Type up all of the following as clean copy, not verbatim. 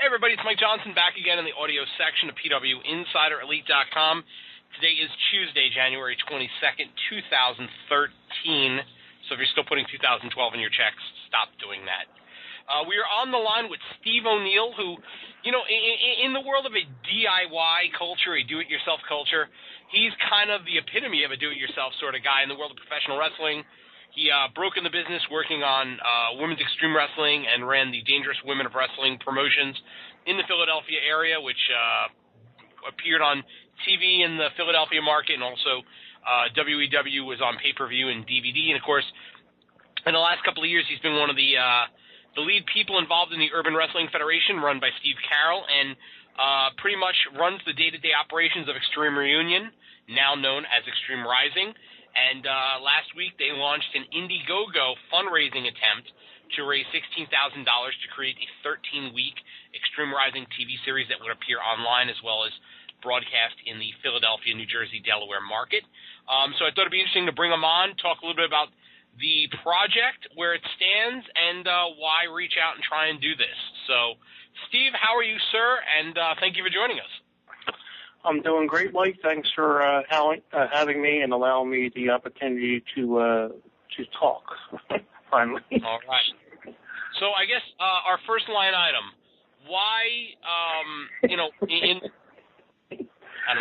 Hey everybody, it's Mike Johnson back again in the audio section of PWInsiderElite.com. Today is Tuesday, January 22nd, 2013. So if you're still putting 2012 in your checks, stop doing that. We are on the line with Steve O'Neill, who, you know, in the world of a DIY culture, a do-it-yourself culture, he's kind of the epitome of a do-it-yourself sort of guy in the world of professional wrestling. He broke in the business working on women's extreme wrestling and ran the Dangerous Women of Wrestling promotions in the Philadelphia area, which appeared on TV in the Philadelphia market, and also WEW was on pay-per-view and DVD. And, of course, in the last couple of years, he's been one of the lead people involved in the Urban Wrestling Federation, run by Steve Carroll, and pretty much runs the day-to-day operations of Extreme Reunion, now known as Extreme Rising. And last week they launched an Indiegogo fundraising attempt to raise $16,000 to create a 13-week Extreme Rising TV series that would appear online as well as broadcast in the Philadelphia, New Jersey, Delaware market. So I thought it'd be interesting to bring them on, talk a little bit about the project, where it stands, and why reach out and try and do this. So, Steve, how are you, sir? And thank you for joining us. I'm doing great, Mike. Thanks for having me and allowing me the opportunity to talk, finally. All right. So I guess our first line item, why, I don't know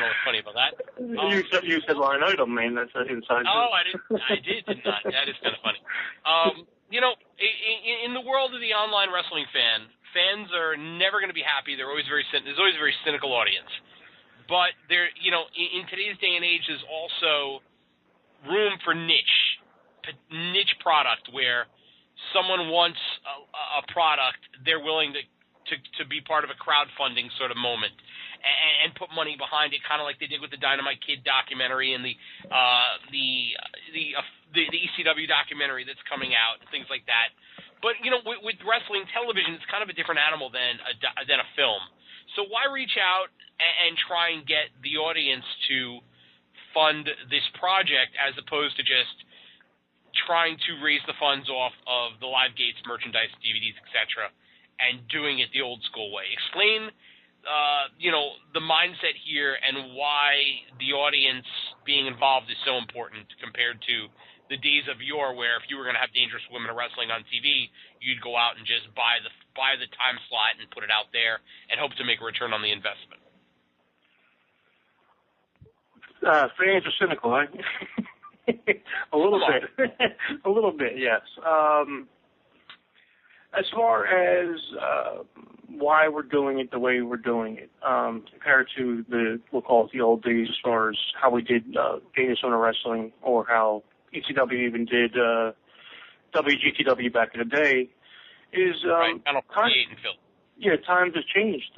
what's funny about that. You said line item, man. That's an inside joke. Oh, I did not. That is kind of funny. In the world of the online wrestling fans are never going to be happy. There's always a very cynical audience. But there, in today's day and age, there's also room for niche product where someone wants a product, they're willing to be part of a crowdfunding sort of moment and put money behind it, kind of like they did with the Dynamite Kid documentary and the ECW documentary that's coming out and things like that. But with wrestling television, it's kind of a different animal than a film. So why reach out and try and get the audience to fund this project as opposed to just trying to raise the funds off of the live gates, merchandise, DVDs, etc., and doing it the old school way? Explain, the mindset here and why the audience being involved is so important compared to the days of yore, where if you were going to have Dangerous Women of Wrestling on TV, you'd go out and just buy the time slot and put it out there and hope to make a return on the investment. Fans are cynical, right? A little bit. A little bit, yes. As far as why we're doing it the way we're doing it, compared to we'll call it the old days, as far as how we did Dangerous Women of Wrestling, or how ECW even did WGTW back in the day, is right. Times have changed.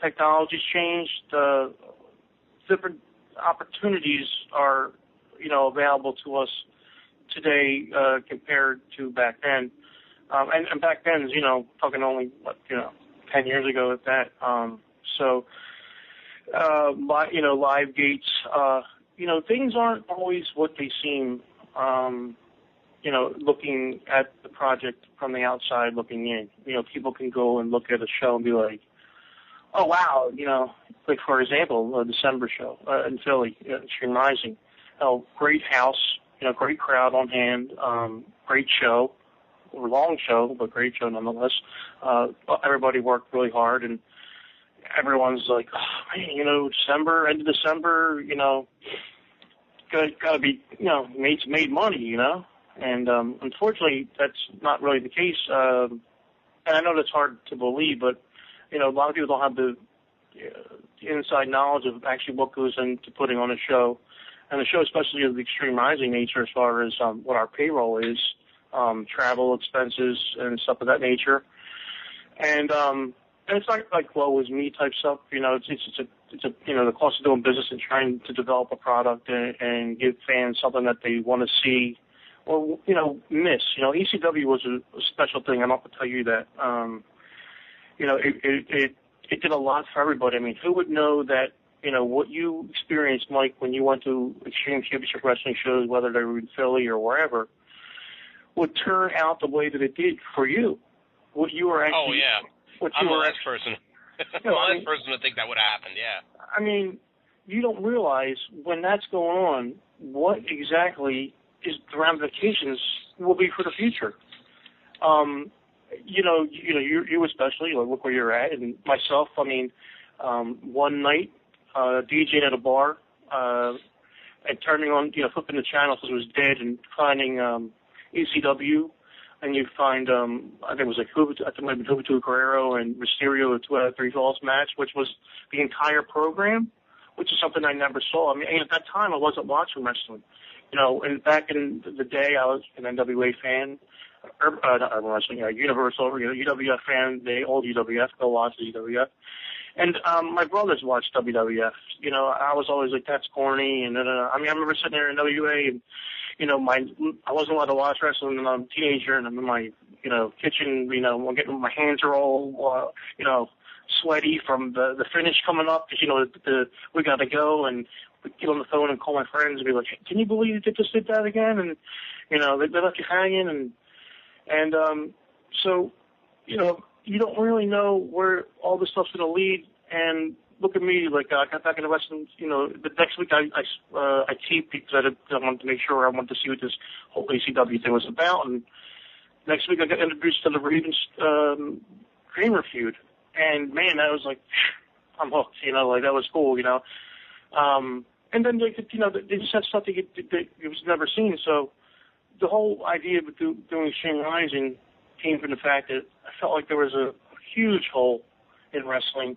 Technology's changed. Different opportunities are available to us today compared to back then. And back then, talking only 10 years ago at that. Live gates. Things aren't always what they seem. Looking at the project from the outside, looking in. People can go and look at a show and be like, "Oh wow!" Like for example, a December show in Philly, Extreme Rising. Great house, great crowd on hand, great show, long show, but great show nonetheless. Everybody worked really hard, and everyone's like, "Oh man, December, end of December, gotta be, made money, And unfortunately, that's not really the case. And I know that's hard to believe, but a lot of people don't have the inside knowledge of actually what goes into putting on a show, and the show, especially of the Extreme Rising nature, as far as what our payroll is, travel expenses and stuff of that nature, and it's not like woe is me type stuff. It's the cost of doing business and trying to develop a product and give fans something that they want to see or miss. ECW was a special thing. I'm not going to tell you that. It did a lot for everybody. I mean, who would know that, what you experienced, Mike, when you went to Extreme Championship Wrestling shows, whether they were in Philly or wherever, would turn out the way that it did for you? What you were actually... Oh, yeah. I'm the last person. I'm the last person to think that would have happened. Yeah. I mean, you don't realize when that's going on what exactly is the ramifications will be for the future. You especially, look where you're at, and myself. I mean, one night, DJing at a bar, and turning on, flipping the channel because it was dead, and finding ECW, and you find, I think it was like Juventud Guerrero and Mysterio, a 3 falls match, which was the entire program, which is something I never saw. I mean, at that time, I wasn't watching wrestling. And back in the day, I was an NWA fan, not urban wrestling, Universal, UWF fan, the old UWF, go watch the UWF. And my brothers watched WWF. I was always like, that's corny. And I remember sitting there in WA, and I wasn't allowed to watch wrestling when I'm a teenager, and I'm in my kitchen. I'm getting my hands are all sweaty from the finish coming up because we got to go, and we get on the phone and call my friends and be like, hey, can you believe they just did that again? And they left you hanging, and so you don't really know where all this stuff's going to lead. And look at me, like I got back into wrestling. The next week I teed because I wanted to make sure I wanted to see what this whole ECW thing was about. And next week I got introduced to the Ravens Kramer feud, and man, that was like, I'm hooked. That was cool. And then they just had stuff that it was never seen. So the whole idea of doing Extreme Rising came from the fact that I felt like there was a huge hole in wrestling.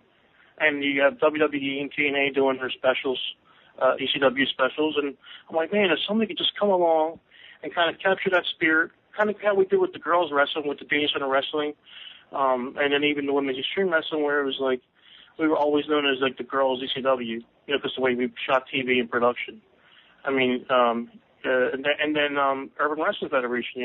And you have WWE and TNA doing their specials, ECW specials, and I'm like, man, if somebody could just come along and kind of capture that spirit, kind of how we did with the girls wrestling, with the Danish Center wrestling, and then even the women's Extreme Wrestling, where it was like, we were always known as like the girls ECW, because the way we shot TV and production. I mean, and then Urban Wrestling Federation,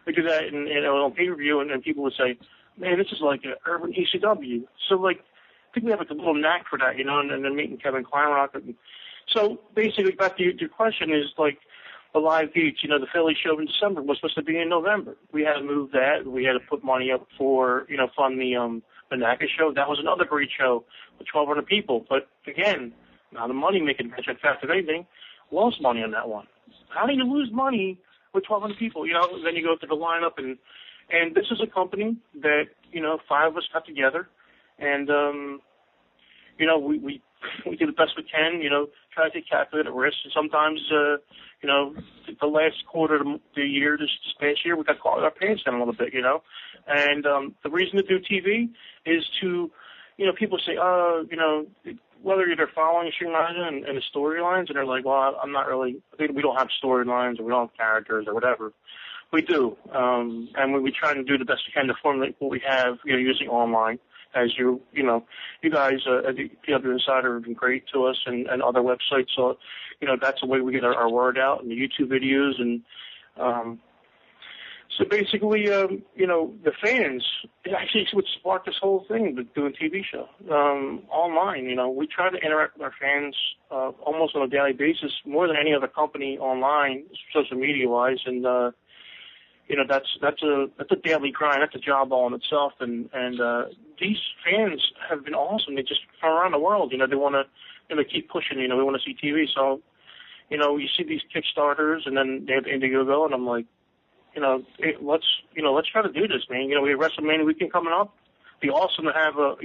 we did that on pay-per-view, and people would say, man, this is like an urban ECW. So like, I think we have like a little knack for that, and then meeting Kevin Kleinrock. So basically, back to your question is like the Live Beach, the Philly show in December was supposed to be in November. We had to move that. We had to put money up for, fund the NACA show. That was another great show with 1,200 people. But again, not a money-making venture. In fact, if anything, lost money on that one. How do you lose money with 1,200 people? Then you go through the lineup, and this is a company that, 5 of us got together. And, we do the best we can, try to take calculated risks. And sometimes, the last quarter of the year, this past year, we got caught with our pants down a little bit, And the reason to do TV is to, people say, whether they're following Extreme Rising and the storylines, and they're like, well, I'm not really, we don't have storylines or we don't have characters or whatever. We do. And we try to do the best we can to formulate what we have, using online. As you guys at the PWInsider have been great to us and other websites. So, that's the way we get our word out, and the YouTube videos. And so basically, the fans, it actually would spark this whole thing with doing a TV show online. We try to interact with our fans almost on a daily basis, more than any other company online, social media-wise. And that's a daily grind. That's a job all in itself. And these fans have been awesome. They just from around the world. They want to keep pushing. They want to see TV. So, you see these Kickstarters, and then they have Indiegogo, and I'm like, let's try to do this, man. We have WrestleMania weekend coming up. It'd be awesome to have a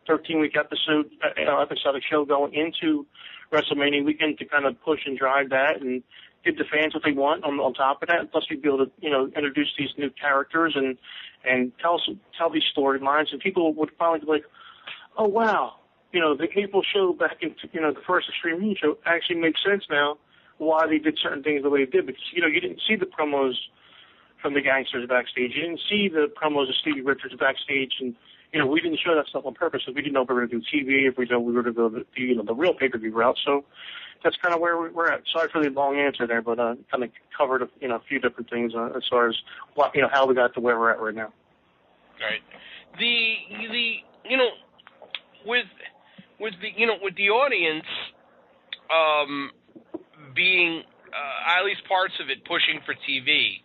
13-week episodic show going into WrestleMania weekend to kind of push and drive that and give the fans what they want on top of that. Plus, we'd be able to, introduce these new characters and tell these storylines, and people would finally be like, oh, wow, the April show back in, the first Extreme Reunion show actually makes sense now why they did certain things the way they did, because, you didn't see the promos from the gangsters backstage. You didn't see the promos of Stevie Richards backstage, and, we didn't show that stuff on purpose. So we didn't know if we were going to do TV, if we know we were going to go the real pay-per-view route. So that's kind of where we're at. Sorry for the long answer there, but kind of covered a few different things as far as what, how we got to where we're at right now. Right. With the audience being at least parts of it pushing for TV,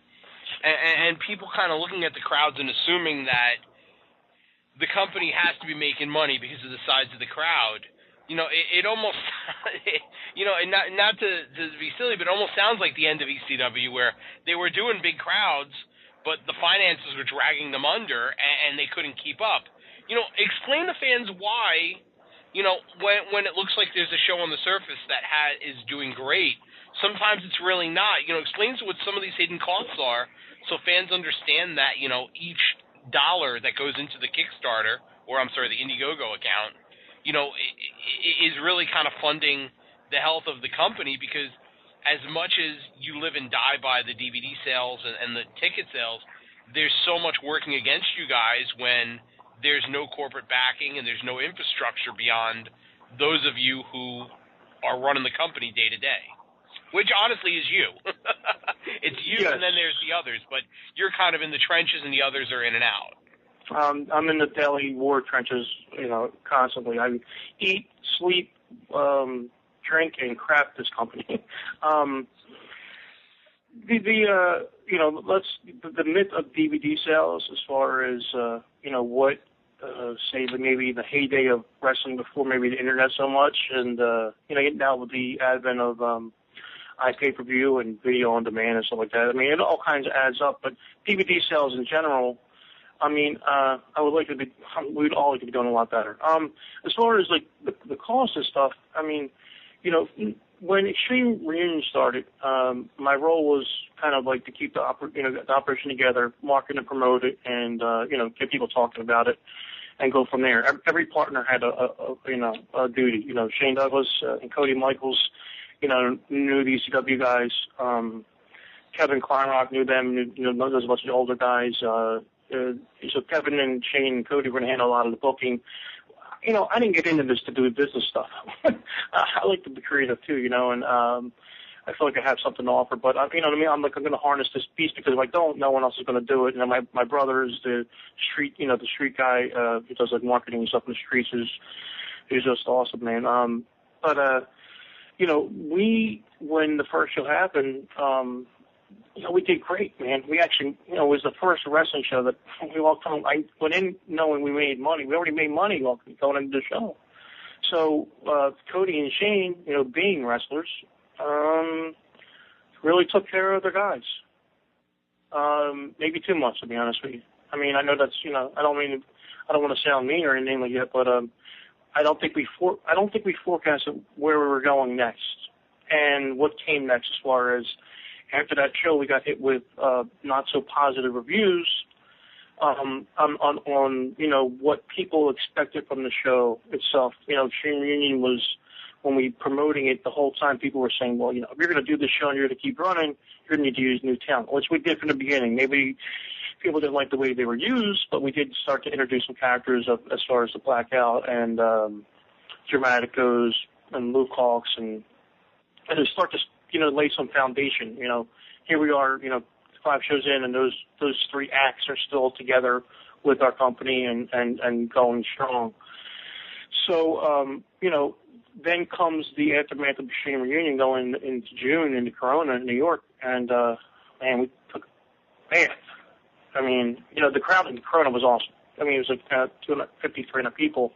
and people kind of looking at the crowds and assuming that the company has to be making money because of the size of the crowd. You know, it almost, you know, and not to be silly, but it almost sounds like the end of ECW, where they were doing big crowds, but the finances were dragging them under, and they couldn't keep up. You know, explain to fans why, you know, when it looks like there's a show on the surface that is doing great, sometimes it's really not. You know, explain what some of these hidden costs are, so fans understand that, you know, each dollar that goes into the Kickstarter, or I'm sorry, the Indiegogo account, you know, is really kind of funding the health of the company, because as much as you live and die by the DVD sales and the ticket sales, there's so much working against you guys when there's no corporate backing and there's no infrastructure beyond those of you who are running the company day to day, which honestly is you. It's you, yes. And then there's the others, but you're kind of in the trenches and the others are in and out. I'm in the daily war trenches, you know, constantly. I eat, sleep, drink, and craft this company. You know, the myth of DVD sales, as far as you know, what say maybe the heyday of wrestling before maybe the internet so much, and you know, now with the advent of iPay-per-view and video on demand and stuff like that. I mean, it all kinds of adds up, but DVD sales in general, I mean, we'd all like to be doing a lot better. As far as like the cost of stuff, I mean, you know, when Extreme Reunion started, my role was kind of like to keep the operation together, market and promote it, and you know, get people talking about it, and go from there. Every partner had a duty. You know, Shane Douglas and Cody Michaels, you know, knew the ECW guys. Kevin Kleinrock knew them. Knew those a bunch of the older guys. So Kevin and Shane and Cody were going to handle a lot of the booking. You know, I didn't get into this to do business stuff. I like to be creative too, you know, and I feel like I have something to offer. But you know what I mean? I'm going to harness this beast, because if I don't, no one else is going to do it. And my brother is the street guy who does like marketing and stuff in the streets. Who's just awesome, man. But you know, when the first show happened, you know, we did great, man. We actually, you know, it was the first wrestling show that we walked home. I went in knowing we made money. We already made money going into the show. So Cody and Shane, you know, being wrestlers, really took care of their guys. Maybe too much, to be honest with you. I mean, I know that's, you know, I don't want to sound mean or anything like that, but I don't think we forecasted where we were going next and what came next, as far as after that show, we got hit with not so positive reviews on you know, what people expected from the show itself. You know, Extreme Reunion was, when we promoting it, the whole time people were saying, well, you know, if you're going to do this show and you're going to keep running, you're going to need to use new talent, which we did from the beginning. Maybe people didn't like the way they were used, but we did start to introduce some characters as far as the Blackout and Dramaticos and Luke Hawx, and to start to, you know, lay some foundation. You know, here we are, you know, 5 shows in, and those 3 acts are still together with our company and going strong. So, you know, then comes the aftermath of Extreme Reunion going into June into Corona in New York, and man, we took a bath. I mean, you know, the crowd in Corona was awesome. I mean, it was like 250, 300 people,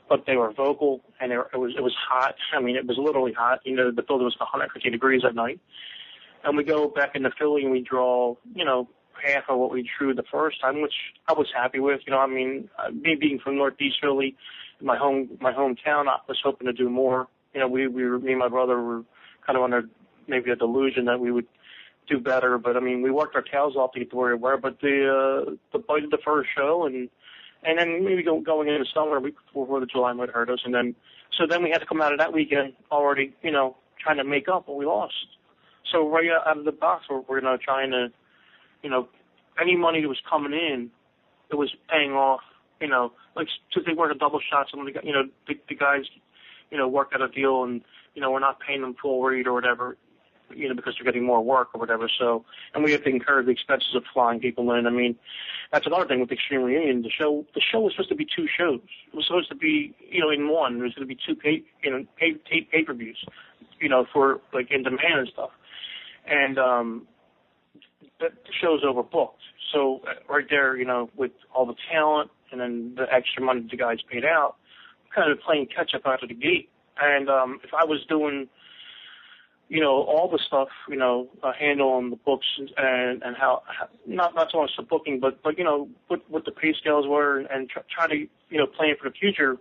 but they were vocal, and it was hot. I mean, it was literally hot. You know, the building was 150 degrees at night. And we go back into Philly, and we draw, you know, half of what we drew the first time, which I was happy with. You know, I mean, me being from Northeast Philly, my hometown, I was hoping to do more. You know, me and my brother were kind of under maybe a delusion that we would do better, but I mean, we worked our tails off to get to where we were. But the bite of the first show, and then maybe going into summer, a week before the July might hurt us, and then we had to come out of that weekend already, you know, trying to make up what we lost. So right out of the box, we're now trying to, you know, any money that was coming in, it was paying off. You know, like, so they work a double shot. Some of the, you know, the guys, you know, work out a deal, and you know, we're not paying them full rate or whatever, you know, because they're getting more work or whatever. So, and we have to incur the expenses of flying people in. I mean, that's another thing with Extreme Reunion. The show was supposed to be 2 shows. It was supposed to be, you know, in one. There was going to be 2 pay-per-views, you know, for like in demand and stuff. And the show's overbooked. So right there, you know, with all the talent and then the extra money that the guys paid out, kind of playing catch up out of the gate. And if I was doing, all the stuff, handling the books and how not so much the booking, but what the pay scales were and try to plan for the future,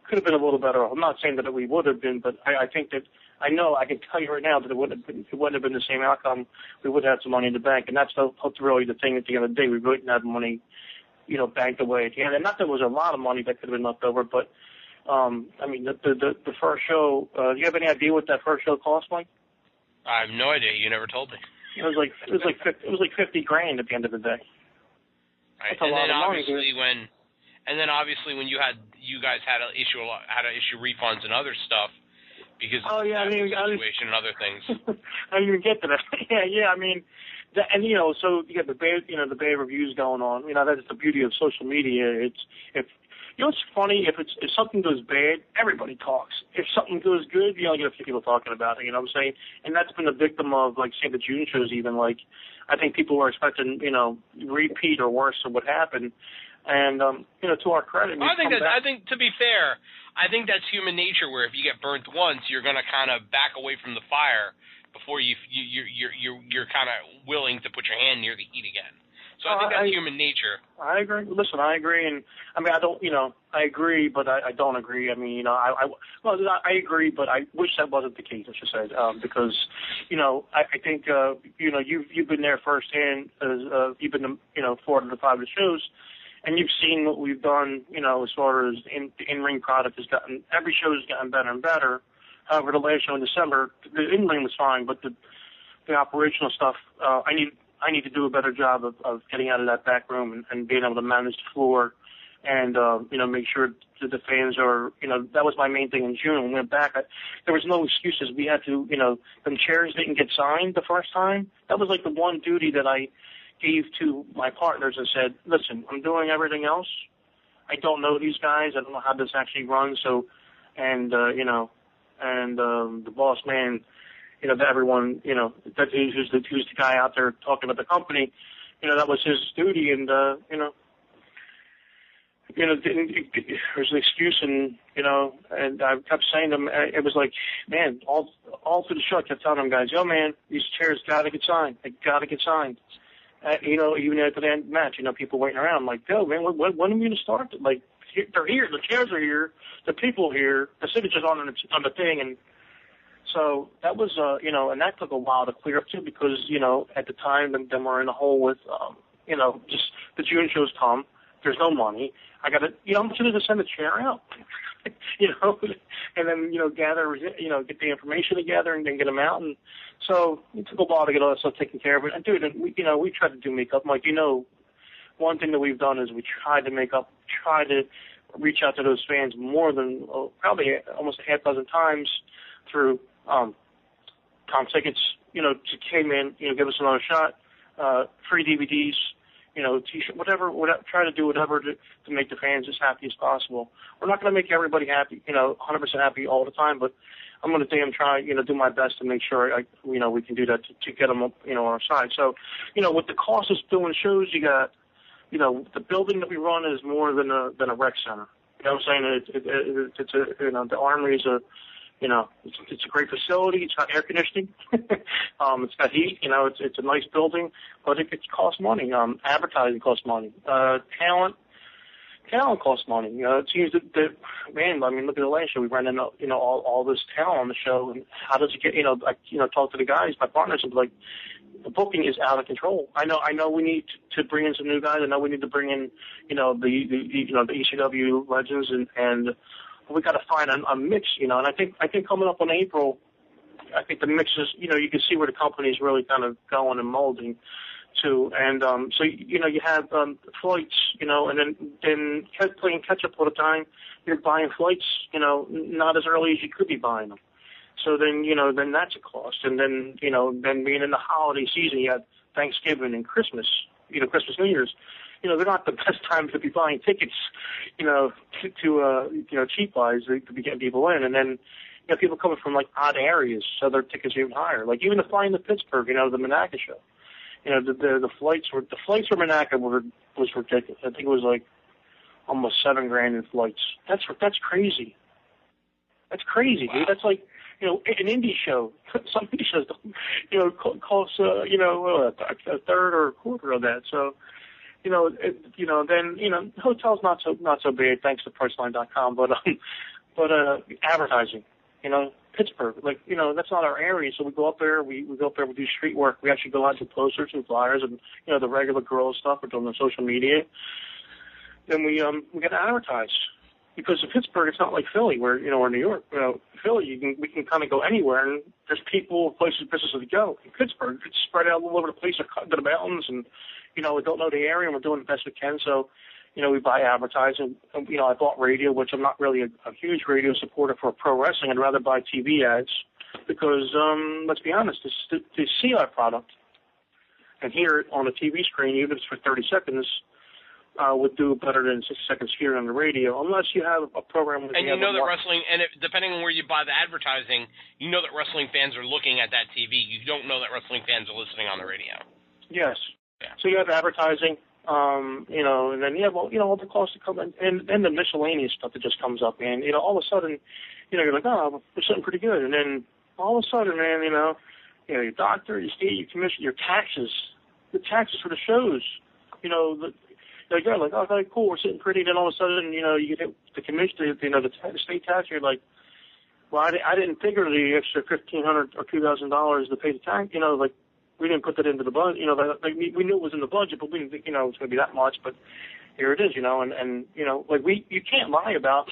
could have been a little better. I'm not saying that we would have been, but I think that I can tell you right now that it wouldn't have been the same outcome. We would have had some money in the bank, and that's really the thing at the end of the day. We really didn't have money, banked away at the end. And not that there was a lot of money that could have been left over, but the first show. Do you have any idea what that first show cost, Mike? I have no idea. You never told me. It was like $50,000 at the end of the day. Right. That's a lot of money. And then obviously when you guys had to issue refunds and other stuff because of the situation and other things. I didn't even get to that. yeah. I mean, so you got the bad reviews going on. That's the beauty of social media. It's funny if something goes bad, everybody talks. If something goes good, you only get a few people talking about it. You know what I'm saying? And that's been a victim of, like, say, the June shows. Even like, I think people were expecting, repeat or worse of what happened. And to our credit, I think to be fair, I think that's human nature. Where if you get burnt once, you're going to kind of back away from the fire before you're kind of willing to put your hand near the heat again. So I think that's human nature. I agree. Listen, I agree, and I mean, I agree, but I don't agree. I mean, I agree, but I wish that wasn't the case. I should say, because, I think, you've been there firsthand. You've been, 4 to 5 of the shows, and you've seen what we've done. As far as the in-ring product has gotten, every show has gotten better and better. However, the last show in December, the in-ring was fine, but the operational stuff, I need to do a better job of getting out of that back room and being able to manage the floor and, make sure that the fans are, that was my main thing in June. When we went back, there was no excuses. We had to, them chairs didn't get signed the first time. That was like the one duty that I gave to my partners and said, listen, I'm doing everything else. I don't know these guys. I don't know how this actually runs. So, and the boss man, that everyone, that who's the guy out there talking about the company, that was his duty, and there's an excuse, and and I kept saying to him, it was like, man, all through the show, I kept telling them guys, yo, man, these chairs gotta get signed, even at the end of the match, people waiting around, I'm like, yo, man, when are we gonna start? Like, they're here, the chairs are here, the people here, the signature's on the thing, and so that was, and that took a while to clear up too, because, at the time, then we're in a hole with, just the June shows come. There's no money. I got to, how much to send the chair out, and then, gather, get the information together and then get them out. And so it took a while to get all that stuff taken care of. And dude, we tried to do makeup. Like, one thing that we've done is we tried to try to reach out to those fans more than probably almost a half dozen times through comp tickets, came in, give us another shot, free DVDs, T-shirt, whatever, try to do whatever to make the fans as happy as possible. We're not going to make everybody happy, 100% happy all the time, but I'm going to try, do my best to make sure we can do that to get them up, on our side. So, with the cost of doing shows, you got, the building that we run is more than a rec center. You know what I'm saying? It's the Armory is it's a great facility. It's got air conditioning. It's got heat. It's a nice building, but it costs money. Advertising costs money. Talent costs money. It seems that man, I mean, look at the last show. We ran into, all this talent on the show, and how does it get, talk to the guys, my partners, and be like, the booking is out of control. I know we need to bring in some new guys. I know we need to bring in, the ECW legends and we got to find a mix, and I think coming up on April, I think the mix is, you can see where the company is really kind of going and molding to, and so you have flights, and then playing catch up all the time. You're buying flights, not as early as you could be buying them. So then then that's a cost, and then then being in the holiday season, you have Thanksgiving and Christmas, Christmas, New Year's. They're not the best times to be buying tickets, to cheap buys to be getting people in. And then, people coming from like odd areas, so their tickets are even higher. Like even the flying to Pittsburgh, the Monaco show. The flights for Monaco was ridiculous. I think it was like almost $7,000 in flights. That's crazy. That's crazy, wow. dude. That's like, an indie show. Some indie shows, cost, a third or a quarter of that. So, then, hotels not so bad thanks to Priceline.com, but advertising, Pittsburgh, that's not our area. So we go up there, we do street work. We actually go out to posters and flyers and, the regular girl stuff. We're doing the social media. Then we got to advertise. Because in Pittsburgh, it's not like Philly, where or New York. Philly, we can kind of go anywhere, and there's people, places, businesses to go. In Pittsburgh, it's spread out all over the place, to the mountains, and we don't know the area, and we're doing the best we can. So, we buy advertising. I bought radio, which I'm not really a huge radio supporter for pro wrestling. I'd rather buy TV ads because, let's be honest, to see our product and hear it on a TV screen, even if it's for 30 seconds. Would do better than 6 seconds here on the radio, unless you have a program. And that wrestling, and depending on where you buy the advertising, that wrestling fans are looking at that TV. You don't know that wrestling fans are listening on the radio. Yes. Yeah. So you have advertising, and then all the costs that come in, and the miscellaneous stuff that just comes up, and all of a sudden, you're like, oh, we're sitting pretty good, and then all of a sudden, man, your doctor, your state, your commission, your taxes, the taxes for the shows, you're like, oh, okay, cool, we're sitting pretty. Then all of a sudden, you get the commission, the state tax. You're like, well, I didn't figure the extra $1,500 or $2,000 to pay the tax. We didn't put that into the budget. We knew it was in the budget, but we didn't think, it was going to be that much. But here it is, and you can't lie about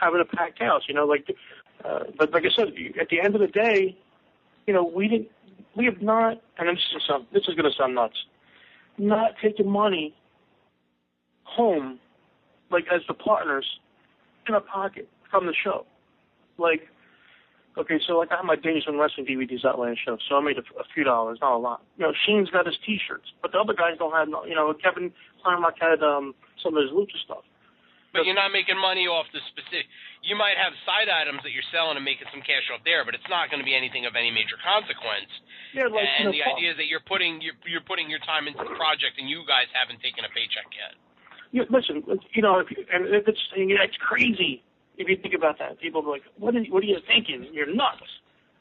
having a packed house, but like I said, at the end of the day, we have not, and this is going to sound nuts, not taken money home, as the partners in a pocket from the show. Okay, so I have my Dangerous in Wrestling DVDs that last show, so I made a few dollars, not a lot. Shane's got his T-shirts, but the other guys don't have, Kevin Kleinrock had some of his lucha stuff. But you're not making money off the specific. You might have side items that you're selling and making some cash off there, but it's not going to be anything of any major consequence. Yeah, and the idea is that you're putting your time into the project, and you guys haven't taken a paycheck yet. Yeah, listen, it's crazy if you think about that. People are like, what are you thinking? You're nuts.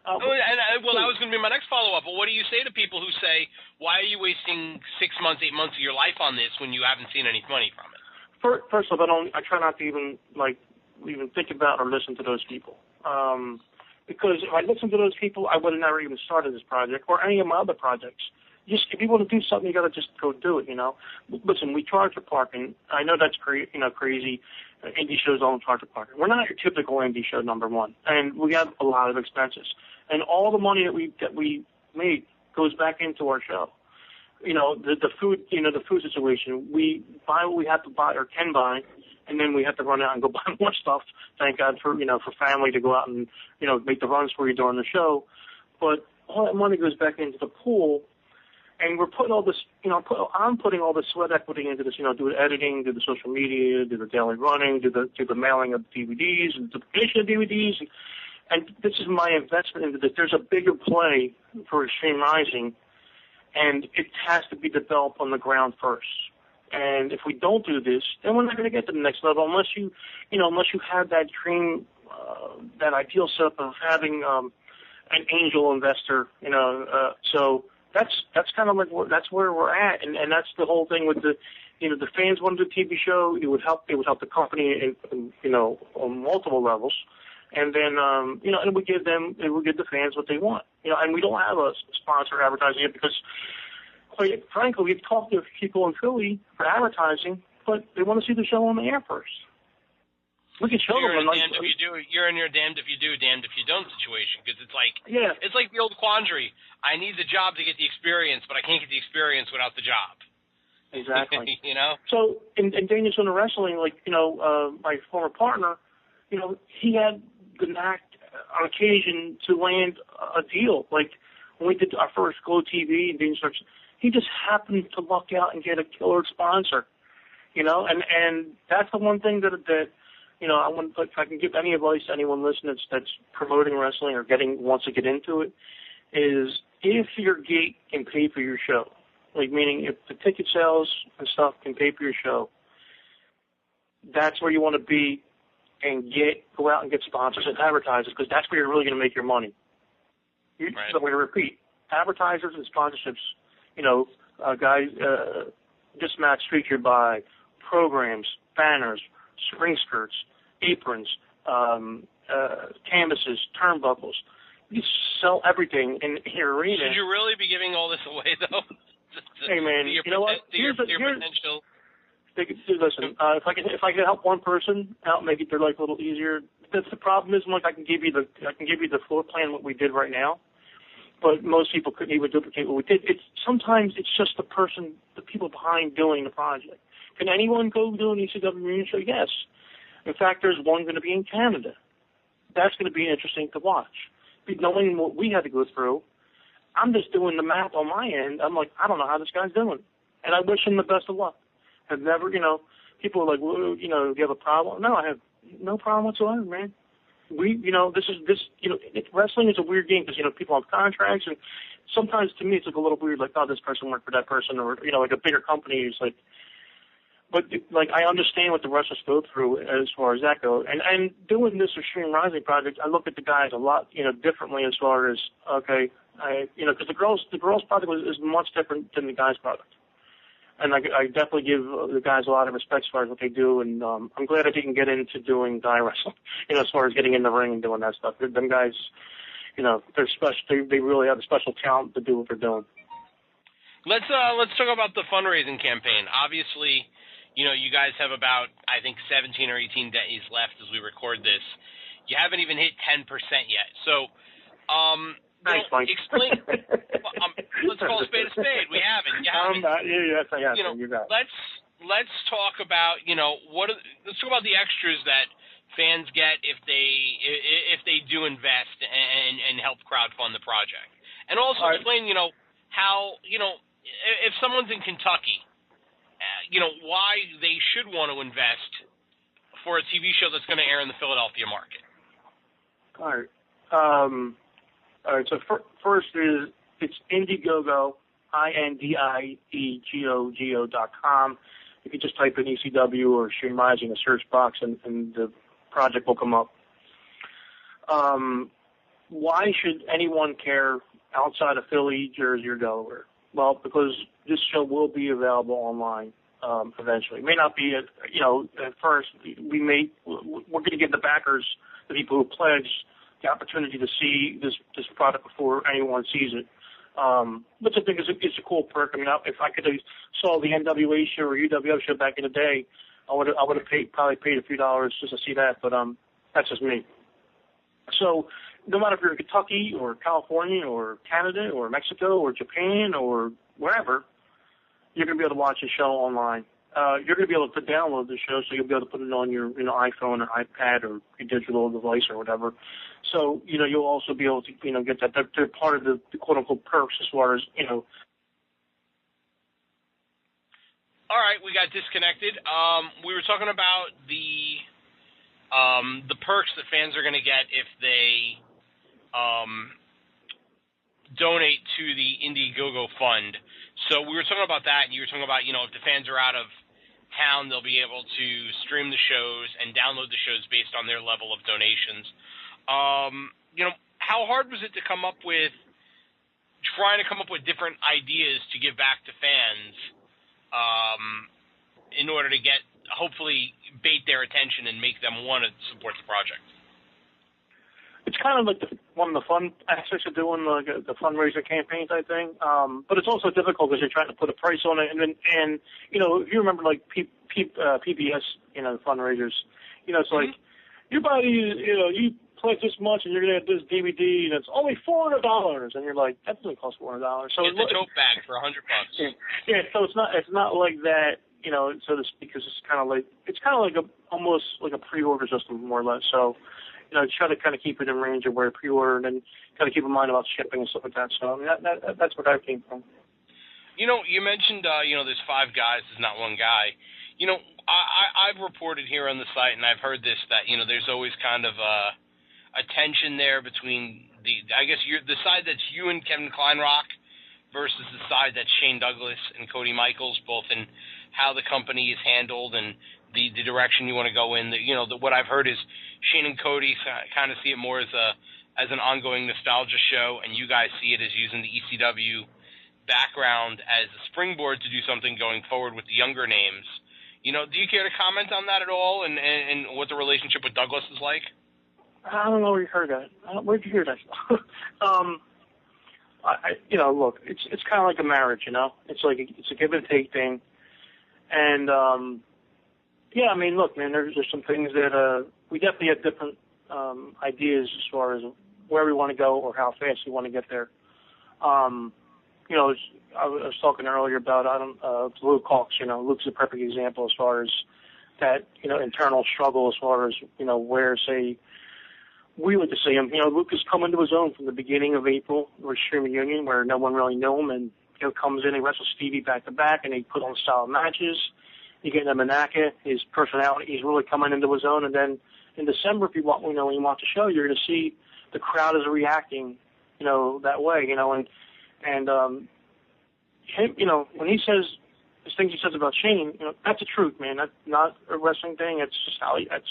That was going to be my next follow-up. But what do you say to people who say, why are you wasting 6 months, 8 months of your life on this when you haven't seen any money from it? First of all, I try not to even think about or listen to those people. Because if I listened to those people, I would have never even started this project or any of my other projects. If you want to do something, you got to just go do it. Listen, we charge for parking. I know that's crazy. Indie shows don't charge for parking. We're not your typical indie show, number one, and we have a lot of expenses. And all the money that we make goes back into our show. The food, the food situation. We buy what we have to buy or can buy, and then we have to run out and go buy more stuff. Thank God for family to go out and make the runs for you during the show. But all that money goes back into the pool. And we're putting all this, I'm putting all this sweat equity into this, do the editing, do the social media, do the daily running, do the mailing of DVDs, and the duplication of DVDs. And this is my investment into this. There's a bigger play for Extreme Rising, and it has to be developed on the ground first. And if we don't do this, then we're not going to get to the next level unless you have that dream, that ideal setup of having an angel investor, so. That's kind of that's where we're at, and that's the whole thing with the fans wanted a TV show. It would help the company on multiple levels, and then and we give the fans what they want, and we don't have a sponsor advertising it because, quite frankly, we've talked to people in Philly for advertising, but they want to see the show on the air first. We can show them. You're in your damned if you do, damned if you don't situation, because it's like the old quandary. I need the job to get the experience, but I can't get the experience without the job. Exactly. So in Dangerous in Wrestling, my former partner, he had the knack on occasion to land a deal. Like when we did our first Glow TV and Dangerous Wrestling, he just happened to luck out and get a killer sponsor. And that's the one thing that if I can give any advice to anyone listening that's promoting wrestling or wants to get into it, is if your gate can pay for your show, meaning if the ticket sales and stuff can pay for your show, that's where you want to be and go out and get sponsors and advertisers, because that's where you're really going to make your money. Right. So I'm going to repeat, advertisers and sponsorships, guys, this match featured by programs, banners, spring skirts, aprons, canvases, turnbuckles. You sell everything in your arena. Should you really be giving all this away, though? Hey, man, you know what? Your potential. Listen, if I can help one person out, make their life a little easier. That's the problem. Is like I can give you the floor plan what we did right now, but most people couldn't even duplicate what we did. Sometimes it's just the people behind doing the project. Can anyone go do an ECW Reunion show? Yes. In fact, there's one going to be in Canada. That's going to be interesting to watch. Knowing what we had to go through, I'm just doing the math on my end. I'm like, I don't know how this guy's doing, and I wish him the best of luck. I've never, people are like, well, do you have a problem? No, I have no problem whatsoever, man. Wrestling is a weird game because, people have contracts, and sometimes to me it's like a little weird, like, oh, this person worked for that person, or, like a bigger company is like, but, like, I understand what the wrestlers go through as far as that goes. And doing this Extreme Rising project, I look at the guys a lot, differently as far as, okay, because the girls project is much different than the guys product. And I definitely give the guys a lot of respect as far as what they do, and I'm glad I didn't get into doing guy wrestling, as far as getting in the ring and doing that stuff. Them guys, they're special. They really have a special talent to do what they're doing. Let's talk about the fundraising campaign. Obviously, you guys have about, I think, 17 or 18 days left as we record this. You haven't even hit 10% yet. So, thanks, Mike. Explain. Let's call a spade a spade. We haven't. You haven't. Yes, I have. You got it. Let's talk about let's talk about the extras that fans get if they do invest and help crowdfund the project, and also explain how if someone's in Kentucky, why they should want to invest for a TV show that's going to air in the Philadelphia market. All right, so first it's Indiegogo, INDIEGOGO.com. You can just type in ECW or Extreme Rising in the search box, and the project will come up. Why should anyone care outside of Philly, Jersey, or Delaware? Well, because this show will be available online eventually. It may not be at first. We're going to give the backers, the people who pledge, the opportunity to see this product before anyone sees it. Which I think it's a cool perk. I mean, if I could have saw the NWA show or UWF show back in the day, I would have probably paid a few dollars just to see that. But that's just me. So no matter if you're in Kentucky or California or Canada or Mexico or Japan or wherever, you're going to be able to watch the show online. You're going to be able to download the show, so you'll be able to put it on your iPhone or iPad or your digital device or whatever. So, you'll also be able to, get that. They're part of the quote-unquote perks as far as, All right, we got disconnected. We were talking about the perks that fans are going to get if they donate to the Indiegogo fund. So we were talking about that, and you were talking about, if the fans are out of town, they'll be able to stream the shows and download the shows based on their level of donations. How hard was it to trying to come up with different ideas to give back to fans in order to hopefully bait their attention and make them want to support the project? It's kind of like one of the fun aspects of doing the fundraiser campaigns, I think. But it's also difficult because you're trying to put a price on it, and if you remember like PBS, fundraisers, it's like you buy you pledge this much and you're gonna get this DVD and it's only $400, and you're like, that doesn't cost $400. So it's a tote bag for $100. Yeah, so it's not like that, so to speak, because it's kind of like almost like a pre-order system more or less. So. Try to kind of keep it in range of where to pre-order, and then kind of keep in mind about shipping and stuff like that. So, I mean, that's where that came from. You mentioned, there's 5 guys, there's not one guy. I've reported here on the site, and I've heard this, that, there's always kind of a tension there between the side that's you and Kevin Kleinrock versus the side that's Shane Douglas and Cody Michaels, both in how the company is handled and the direction you want to go in. What I've heard is Shane and Cody kind of see it more as an ongoing nostalgia show, and you guys see it as using the ECW background as a springboard to do something going forward with the younger names. Do you care to comment on that at all, and what the relationship with Douglas is like? I don't know where you heard that. Where'd you hear that? Look, it's kind of like a marriage, It's like it's a give and take thing, and look, man, there's some things that we definitely have different ideas as far as where we want to go or how fast we want to get there. I was talking earlier about Luke Hawx. Luke's a perfect example as far as that internal struggle as far as where, say, we like to see him. Luke has come into his own from the beginning of April, or Extreme Reunion, where no one really knew him, and comes in, he wrestles Stevie back to back, and they put on solid matches. You get Manaka, his personality, he's really coming into his own, and then in December, if you want, when you watch the show, you're going to see the crowd is reacting, that way, and him, when he says the things he says about Shane, that's the truth, man. That's not a wrestling thing. It's just that's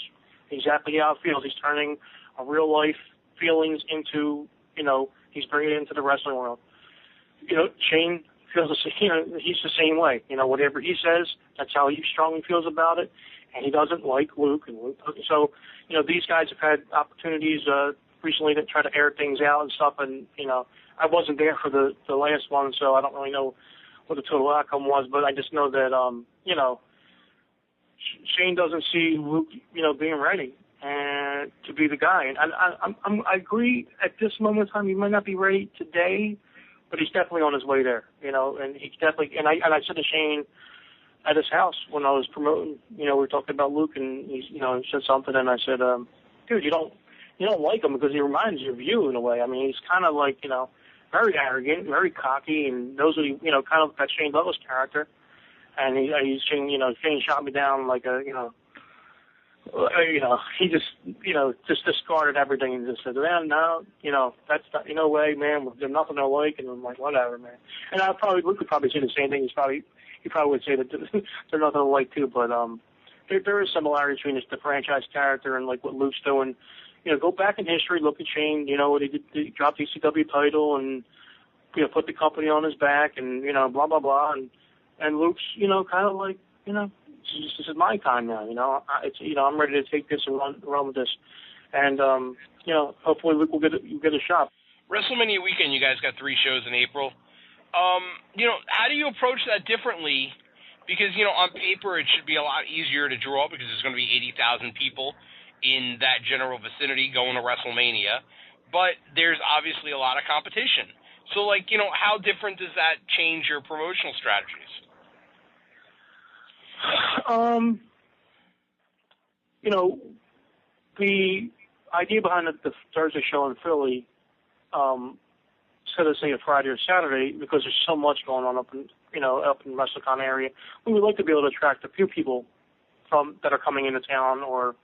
exactly how it feels. He's turning a real life feelings into, he's bringing it into the wrestling world. Shane feels the same. He's the same way. Whatever he says, that's how he strongly feels about it, and he doesn't like Luke. And Luke. So, these guys have had opportunities recently to try to air things out and stuff, and I wasn't there for the last one, so I don't really know what the total outcome was, but I just know that Shane doesn't see Luke being ready and to be the guy, and I agree at this moment in time he might not be ready today, but he's definitely on his way there, and he's definitely, and I said to Shane at his house when I was promoting, we were talking about Luke, and he said something, and I said, dude, you don't like him because he reminds you of you in a way. I mean, he's kind of like, very arrogant, very cocky, and those are, kind of that Shane Douglas character. And he's saying, Shane shot me down like a, he just, just discarded everything and just said, man, no, that's not, no way, man, there's nothing I like. And I'm like, whatever, man. And Luke could probably say the same thing. He probably would say that there's nothing I like too, but, there is similarity between the franchise character and like what Luke's doing. Go back in history, look at Shane, what he did, he dropped the ECW title and, put the company on his back and, blah, blah, blah. And Luke's, kind of like, this is my time now, I'm ready to take this and run with this. And, hopefully Luke will get a shot. WrestleMania weekend, you guys got 3 shows in April. How do you approach that differently? Because, on paper it should be a lot easier to draw because there's going to be 80,000 people in that general vicinity going to WrestleMania, but there's obviously a lot of competition. So, how different does that change your promotional strategies? The idea behind the Thursday show in Philly, instead of say a Friday or Saturday, because there's so much going on up in WrestleCon area, we would like to be able to attract a few people that are coming into town or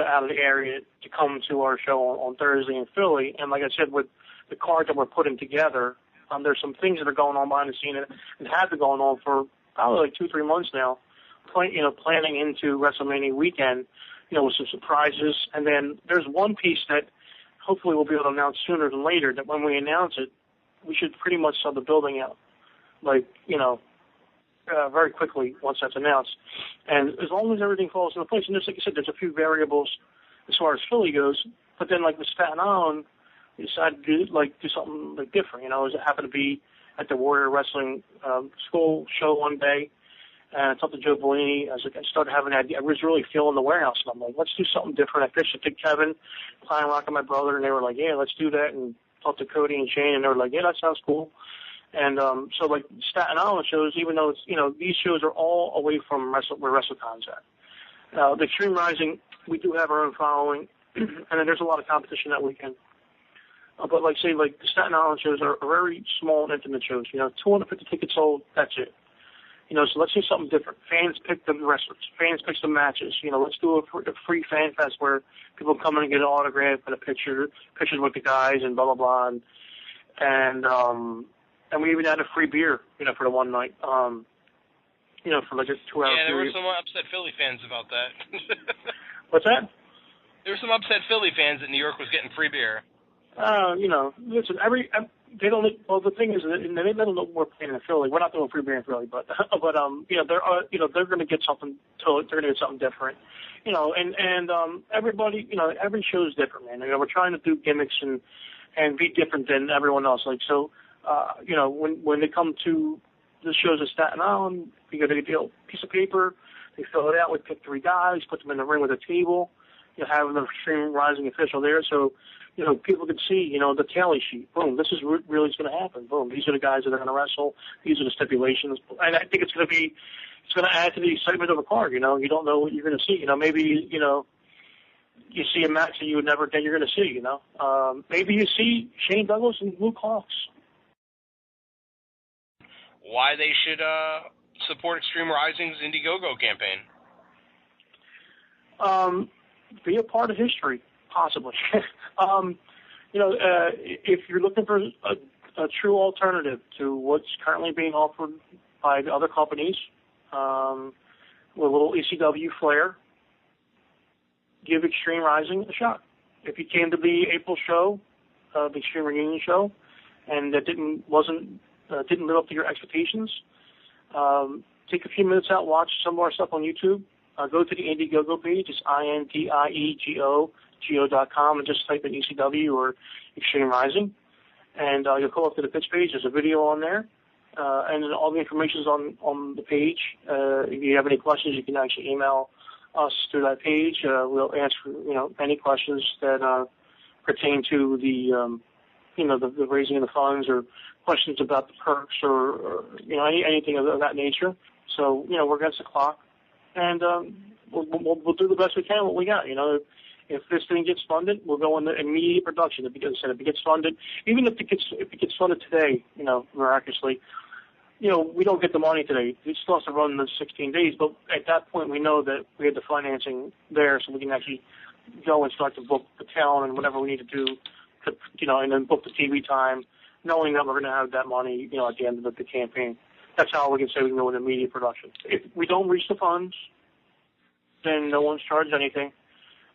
out of the area to come to our show on Thursday in Philly. And like I said, with the card that we're putting together, there's some things that are going on behind the scene and have been going on for probably like 2-3 months now, planning into WrestleMania weekend, with some surprises. And then there's one piece that hopefully we'll be able to announce sooner than later, that when we announce it, we should pretty much sell the building out, very quickly once that's announced. And as long as everything falls into place, and just like you said, there's a few variables as far as Philly goes, but then like with Staten Island, we decided to do something different. It happened to be at the Warrior Wrestling School show one day, and I talked to Joe Bellini. I started having an idea. I was really feeling the warehouse, and I'm like, let's do something different. I pitched it to Kevin, Klein Rock, and my brother, and they were like, yeah, let's do that. And talked to Cody and Shane, and they were like, yeah, that sounds cool. And so like Staten Island shows, even though it's, these shows are all away from where WrestleCon's at. The Extreme Rising, we do have our own following, and then there's a lot of competition that weekend. But the Staten Island shows are very small and intimate shows. 250 tickets sold, that's it. So let's do something different. Fans pick the wrestlers. Fans pick the matches. Let's do a free fan fest where people come in and get an autograph and pictures with the guys and blah, blah, blah. And we even had a free beer, for the one night. for like a 2-hour Yeah, there period. were some upset Philly fans about that. What's that? There were some upset Philly fans that New York was getting free beer. Listen, they don't. Well, the thing is, they don't know we're playing in Philly. We're not doing free beer in Philly, but they're going to get something. They're going to get something different. And everybody, every show is different, man. We're trying to do gimmicks and be different than everyone else. Like so, when they come to the shows in Staten Island, you got to get a piece of paper. They fill it out. We pick 3 guys, put them in the ring with a table. You have the Extreme Rising official there, so people can see, the tally sheet. Boom, this is really going to happen. Boom, these are the guys that are going to wrestle. These are the stipulations, and I think it's going to add to the excitement of a card. You don't know what you're going to see. Maybe you see a match that you would never think you're going to see. Maybe you see Shane Douglas and Luke Hawx. Why they should support Extreme Rising's Indiegogo campaign? Be a part of history, possibly. If you're looking for a true alternative to what's currently being offered by the other companies, with a little ECW flair, give Extreme Rising a shot. If you came to the April show, the Extreme Reunion show, and that didn't live up to your expectations, take a few minutes out, watch some more stuff on YouTube. Go to the Indiegogo page. It's INDIEGO.com, and just type in ECW or Extreme Rising, and you'll go up to the pitch page. There's a video on there, and then all the information is on the page. If you have any questions, you can actually email us through that page. We'll answer any questions that pertain to the the raising of the funds, or questions about the perks, or anything of that nature. So we're against the clock. And we'll do the best we can what we got. If this thing gets funded, we'll go into immediate production. If it gets funded, even if it gets funded today, miraculously, we don't get the money today. It still has to run the 16 days. But at that point, we know that we had the financing there, so we can actually go and start to book the talent and whatever we need to do, and then book the TV time, knowing that we're going to have that money, at the end of the campaign. That's how we can say we can go into immediate production. If we don't reach the funds, then no one's charged anything.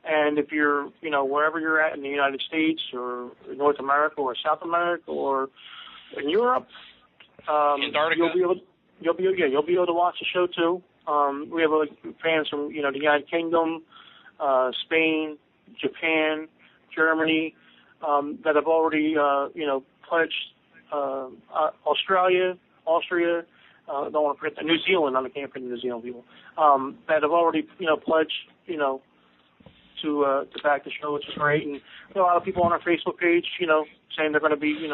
And if you're, wherever you're at in the United States or North America or South America or in Europe, Antarctica, you'll be able to watch the show too. We have fans from the United Kingdom, Spain, Japan, Germany, that have already pledged. Austria. Don't want to forget New Zealand. I can't forget New Zealand people that have already pledged to back the show, which is great. And a lot of people on our Facebook page saying they're going to be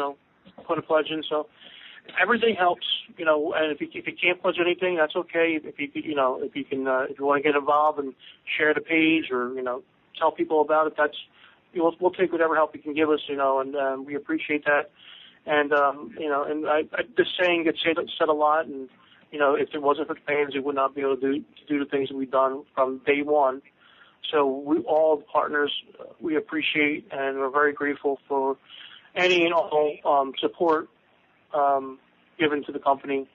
put a pledge in. So everything helps. And if you can't pledge anything, that's okay. If you want to get involved and share the page or tell people about it, that's we'll take whatever help you can give us. And we appreciate that. And this saying gets said a lot, and if it wasn't for the fans, we would not be able to do the things that we've done from day one. So all the partners we appreciate, and we're very grateful for any and all support given to the company